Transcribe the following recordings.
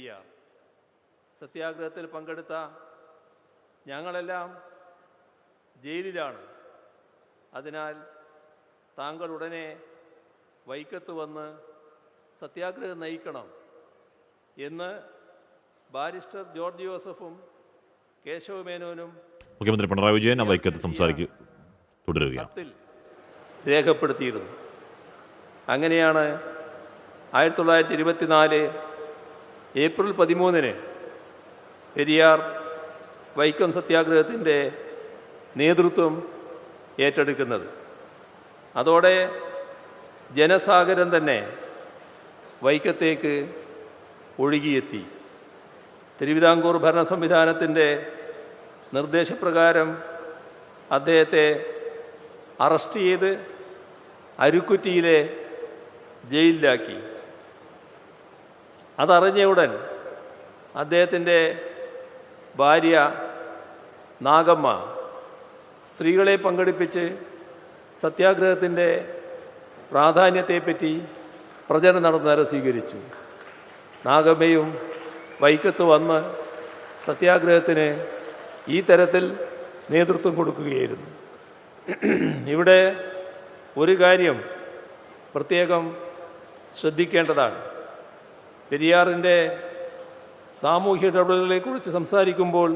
പെരിയാർ. സത്യാഗ്രഹത്തിൽ പങ്കെടുത്ത ഞങ്ങളെല്ലാം ജയിലിലാണ്. അതിനാൽ താങ്കൾ ഉടനെ വൈക്കത്ത് വന്ന് സത്യാഗ്രഹം നയിക്കണം എന്ന് ബാരിസ്റ്റർ ജോർജ് ജോസഫും കേശവമേനോനും മുഖ്യമന്ത്രി പിണറായി വിജയൻ വൈക്കത്ത് തുടരുകയാണ്. കത്തിൽ രേഖപ്പെടുത്തിയിരുന്നു. അങ്ങനെയാണ് 1924 ഏപ്രിൽ 13 പെരിയാർ വൈക്കം സത്യാഗ്രഹത്തിൻ്റെ നേതൃത്വം ഏറ്റെടുക്കുന്നത്. അതോടെ ജനസാഗരം തന്നെ വൈക്കത്തേക്ക് ഒഴുകിയെത്തി. തിരുവിതാംകൂർ ഭരണ സംവിധാനത്തിൻ്റെ നിർദ്ദേശപ്രകാരം അദ്ദേഹത്തെ അറസ്റ്റ് ചെയ്ത് അരുക്കുറ്റിയിലെ ജയിലിലാക്കി. അതറിഞ്ഞ ഉടൻ അദ്ദേഹത്തിൻ്റെ ഭാര്യ നാഗമ്മ സ്ത്രീകളെ പങ്കെടുപ്പിച്ച് സത്യാഗ്രഹത്തിൻ്റെ പ്രാധാന്യത്തെപ്പറ്റി പ്രചരണം നടത്തുന്നവരെ സ്വീകരിച്ചു. നാഗമ്മയും വൈക്കത്ത് വന്ന് സത്യാഗ്രഹത്തിന് ഈ തരത്തിൽ നേതൃത്വം കൊടുക്കുകയായിരുന്നു. ഇവിടെ ഒരു കാര്യം പ്രത്യേകം ശ്രദ്ധിക്കേണ്ടതാണ്. പെരിയാറിൻ്റെ സാമൂഹ്യ ഇടപെടലുകളെക്കുറിച്ച് സംസാരിക്കുമ്പോൾ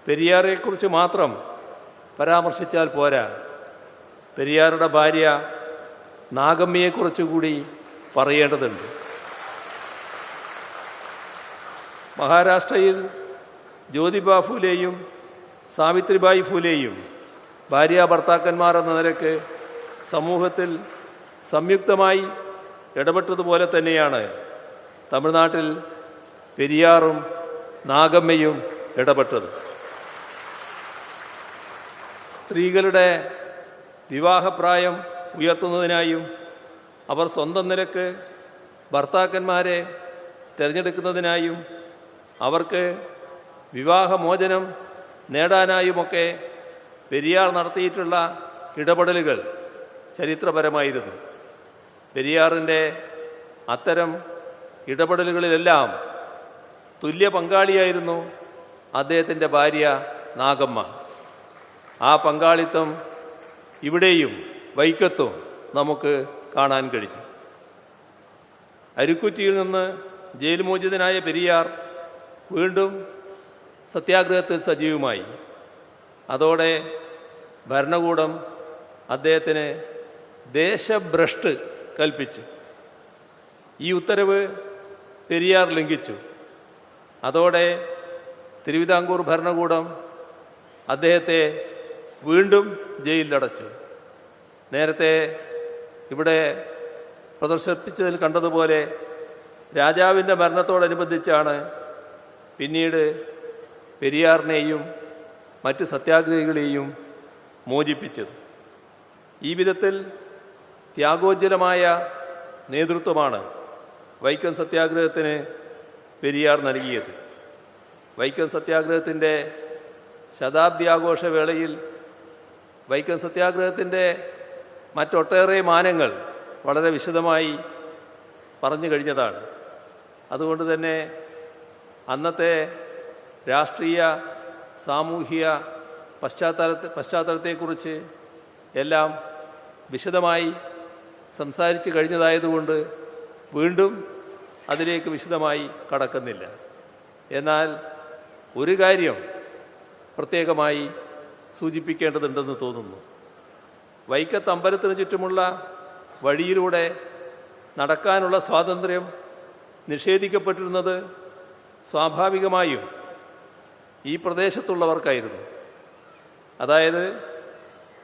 പെരിയാറെക്കുറിച്ച് മാത്രം പരാമർശിച്ചാൽ പോരാ, പെരിയാറുടെ ഭാര്യ നാഗമ്മയെക്കുറിച്ചുകൂടി പറയേണ്ടതുണ്ട്. മഹാരാഷ്ട്രയിൽ ജ്യോതിബ ഫൂലെയും സാവിത്രിബായി ഫൂലെയും ഭാര്യ ഭർത്താക്കന്മാർ എന്ന നിലയ്ക്ക് സമൂഹത്തിൽ സംയുക്തമായി ഇടപെട്ടതുപോലെ തന്നെയാണ് തമിഴ്നാട്ടിൽ പെരിയാറും നാഗമ്മയും ഇടപെട്ടത്. സ്ത്രീകളുടെ വിവാഹപ്രായം ഉയർത്തുന്നതിനായും അവർ സ്വന്തം നിലക്ക് ഭർത്താക്കന്മാരെ തിരഞ്ഞെടുക്കുന്നതിനായും അവർക്ക് വിവാഹമോചനം നേടാനായുമൊക്കെ പെരിയാർ നടത്തിയിട്ടുള്ള ഇടപെടലുകൾ ചരിത്രപരമായിരുന്നു. പെരിയാറിൻ്റെ അത്തരം ഇടപെടലുകളിലെല്ലാം തുല്യ പങ്കാളിയായിരുന്നു അദ്ദേഹത്തിൻ്റെ ഭാര്യ നാഗമ്മ. ആ പങ്കാളിത്തം ഇവിടെയും വൈക്കത്തും നമുക്ക് കാണാൻ കഴിഞ്ഞു. അരുക്കുറ്റിയിൽ നിന്ന് ജയിൽ മോചിതനായ പെരിയാർ വീണ്ടും സത്യാഗ്രഹത്തിൽ സജീവമായി. അതോടെ ഭരണകൂടം അദ്ദേഹത്തിന് ദേശഭ്രഷ്ട് കൽപ്പിച്ചു. ഈ ഉത്തരവ് പെരിയാർ ലംഘിച്ചു. അതോടെ തിരുവിതാംകൂർ ഭരണകൂടം അദ്ദേഹത്തെ വീണ്ടും ജയിലിലടച്ചു. നേരത്തെ ഇവിടെ പ്രദർശിപ്പിച്ചതിൽ കണ്ടതുപോലെ രാജാവിൻ്റെ മരണത്തോടനുബന്ധിച്ചാണ് പിന്നീട് പെരിയാറിനെയും മറ്റ് സത്യാഗ്രഹികളെയും മോചിപ്പിച്ചത്. ഈ വിധത്തിൽ ത്യാഗോജ്വലമായ നേതൃത്വമാണ് വൈക്കം സത്യാഗ്രഹത്തിന് പെരിയാർ നൽകിയത്. വൈക്കം സത്യാഗ്രഹത്തിൻ്റെ ശതാബ്ദി ആഘോഷവേളയിൽ വൈക്കം സത്യാഗ്രഹത്തിൻ്റെ മറ്റൊട്ടേറെ മാനങ്ങൾ വളരെ വിശദമായി പറഞ്ഞു കഴിഞ്ഞതാണ്. അതുകൊണ്ട് തന്നെ അന്നത്തെ രാഷ്ട്രീയ സാമൂഹിക പശ്ചാത്തലത്തെക്കുറിച്ച് എല്ലാം വിശദമായി സംസാരിച്ച് കഴിഞ്ഞതായതുകൊണ്ട് വീണ്ടും അതിലേക്ക് വിശദമായി കടക്കുന്നില്ല. എന്നാൽ ഒരു കാര്യം പ്രത്യേകമായി സൂചിപ്പിക്കേണ്ടതുണ്ടെന്ന് തോന്നുന്നു. വൈക്കത്ത് അമ്പലത്തിന് ചുറ്റുമുള്ള വഴിയിലൂടെ നടക്കാനുള്ള സ്വാതന്ത്ര്യം നിഷേധിക്കപ്പെട്ടിരുന്നത് സ്വാഭാവികമായും ഈ പ്രദേശത്തുള്ളവർക്കായിരുന്നു, അതായത്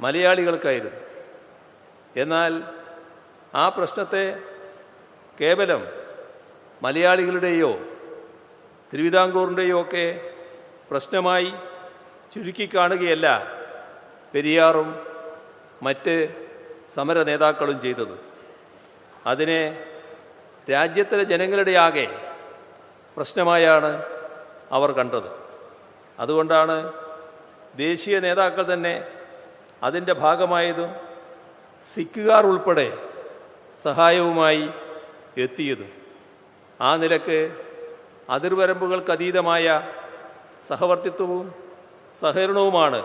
മലയാളികൾക്കായിരുന്നു. എന്നാൽ ആ പ്രശ്നത്തെ കേവലം മലയാളികളുടെയോ തിരുവിതാംകൂറിൻ്റെയോ ഒക്കെ പ്രശ്നമായി ചുരുക്കിക്കാണുകയല്ല പെരിയാറും മറ്റ് സമര നേതാക്കളും ചെയ്തത്. അതിനെ രാജ്യത്തിലെ ജനങ്ങളുടെ ആകെ പ്രശ്നമായാണ് അവർ കണ്ടത്. അതുകൊണ്ടാണ് ദേശീയ നേതാക്കൾ തന്നെ അതിൻ്റെ ഭാഗമായതും സിഖുകാർ ഉൾപ്പെടെ സഹായവുമായി എത്തിയതും. ആ നിലക്ക് അതിർവരമ്പുകൾക്കതീതമായ സഹവർത്തിത്വവും സഹകരണവുമാണ്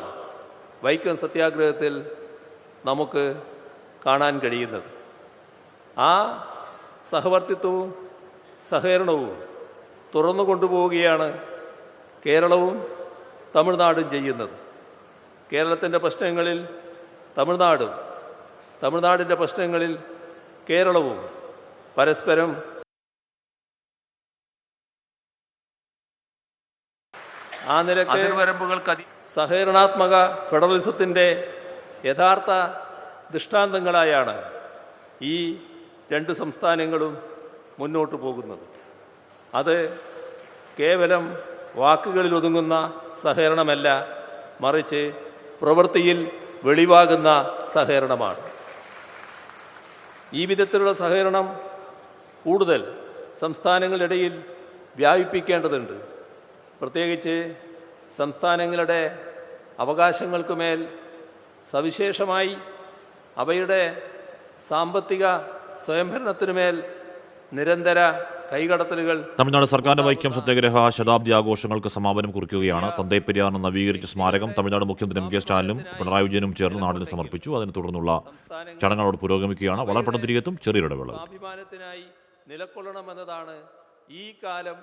വൈക്കം സത്യാഗ്രഹത്തിൽ നമുക്ക് കാണാൻ കഴിയുന്നത്. ആ സഹവർത്തിത്വവും സഹകരണവും തുറന്നു കൊണ്ടുപോവുകയാണ് കേരളവും തമിഴ്നാടും ചെയ്യുന്നത്. കേരളത്തിൻ്റെ പ്രശ്നങ്ങളിൽ തമിഴ്നാടും തമിഴ്നാടിൻ്റെ പ്രശ്നങ്ങളിൽ കേരളവും പരസ്പരം ആ നിലക്ക് സഹകരണാത്മക ഫെഡറലിസത്തിൻ്റെ യഥാർത്ഥ ദൃഷ്ടാന്തങ്ങളായാണ് ഈ രണ്ട് സംസ്ഥാനങ്ങളും മുന്നോട്ട് പോകുന്നത്. അത് കേവലം വാക്കുകളിൽ ഒതുങ്ങുന്ന സഹകരണമല്ല, മറിച്ച് പ്രവൃത്തിയിൽ വെളിവാകുന്ന സഹകരണമാണ്. ഈ വിധത്തിലുള്ള സഹകരണം കൂടുതൽ സംസ്ഥാനങ്ങളിടയിൽ വ്യാപിപ്പിക്കേണ്ടതുണ്ട്. പ്രത്യേകിച്ച് സംസ്ഥാനങ്ങളുടെ അവകാശങ്ങൾക്കുമേൽ സവിശേഷമായി അവയുടെ സാമ്പത്തിക സ്വയംഭരണത്തിനുമേൽ നിരന്തര കൈകടത്തലുകൾ. തമിഴ്നാട് സർക്കാരിന്റെ വൈക്കം സത്യാഗ്രഹ ശതാബ്ദി ആഘോഷങ്ങൾക്ക് സമാപനം കുറിക്കുകയാണ്. തന്തൈ പെരിയാറിന് നവീകരിച്ച സ്മാരകം തമിഴ്നാട് മുഖ്യമന്ത്രി എം കെ സ്റ്റാലിനും പിണറായി വിജയനും ചേർന്ന് നാടിന് സമർപ്പിച്ചു. അതിനെ തുടർന്നുള്ള ചടങ്ങുകളോട് പുരോഗമിക്കുകയാണ്. വളരെ പെട്ടെന്ന് തിരികെത്തും ചെറിയൊരിടവേള. സ്വാഭിമാനത്തിനായി നിലകൊള്ളണമെന്നതാണ് ഈ കാലം